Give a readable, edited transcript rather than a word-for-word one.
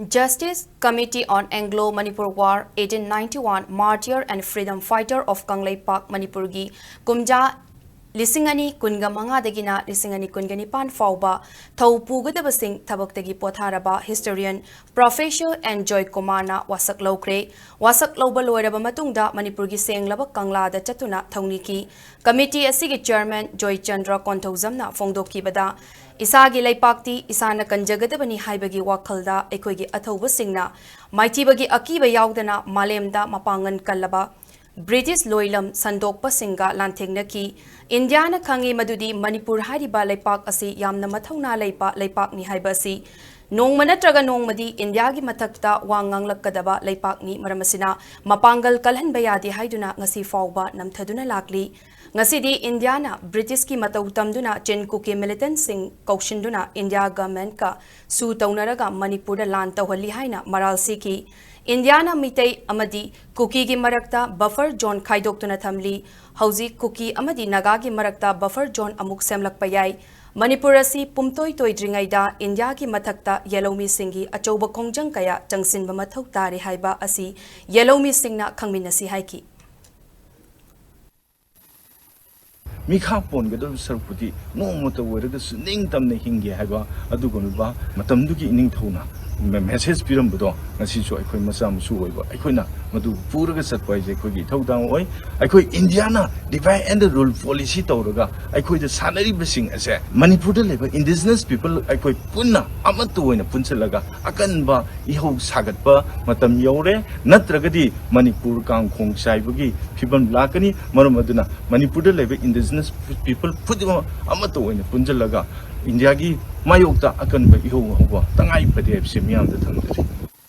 Justice Committee on Anglo-Manipur War 1891 Martyr and Freedom Fighter of Kanglei Park Manipurgi Kumja Lisingani Kunga Mangadagina Lisingani Kunganipan Fauba Thau Pugadabasing Tabaktagi Potharaba Historian Professor and Joy Komana Wasak Lokre Wasak Lobal Loeraba Matungda Manipurgi Seng Laba Kangla the Chatuna Tauniki Committee Asigi Chairman Joychandra Kontozamna Fongdokkhre Bada Isagi Laipakti Isana Kanjagadabani Haibagi Wakalda Ekogi Athoba Singna Maitibagi Akiba Yaudana Malemda Mapangan Kalaba British Loilam Sandokpa Singa Lantengnaki Indiana Kangi Madudi Manipur Hariba Laipak Asi Yamna Mathauna Laipa Laipak ni Haibasi Nong Manatraga Nong Madi India gi mathakta Wangang Lakadaba Laipak ni Maramasina Mapangal Kalhan Bayadi Haiduna Ngasi Fauba Namthaduna Lakli Ngasidi Indiana British ki Mathou Tamduna Chen Kuki militant sing Kaushinduna India government ka Su Taunaraga Manipur Lan Tawali Haina Maral Siki Indiana Mitei Amadi Kuki gi Marakta Buffer John Kaidoktuna Thamli Hauzi Kuki Amadi Naga gi Marakta Buffer John Amuk Semlak Payai Manipur asi pumtoi toidri ngeida India ki mathakta yelhoummee singgi Achouba Khongjang kaya Changsinbagi Mathou Tari haiba asi yelhoummee singna khangminasi haiki Mikha Pongador Sarputi, no motor where the Ning Tamne Hingi Haba, Adugonba, Matamduki Ning Tona, Message Pirambudo, Nasicho, I could Masam Suwa, I could not, Madu Puraga Surprise, I could get down away, I could Indiana, divide and the rule policy Toraga, I could the salary blessing as a Manipur labor, indigenous people, I could Puna, Amatu in a Punsalaga, Akanba, Iho Sagatpa, Matam Yore, Natragadi, Manipur Kang Kong Saibagi, people Lakani, Maramaduna, Manipur labor, indigenous people put them Amato in a Punjalaga, Indiagi, Mayokta, Akan, Iho, Tangai Padi, Simian the Tandri.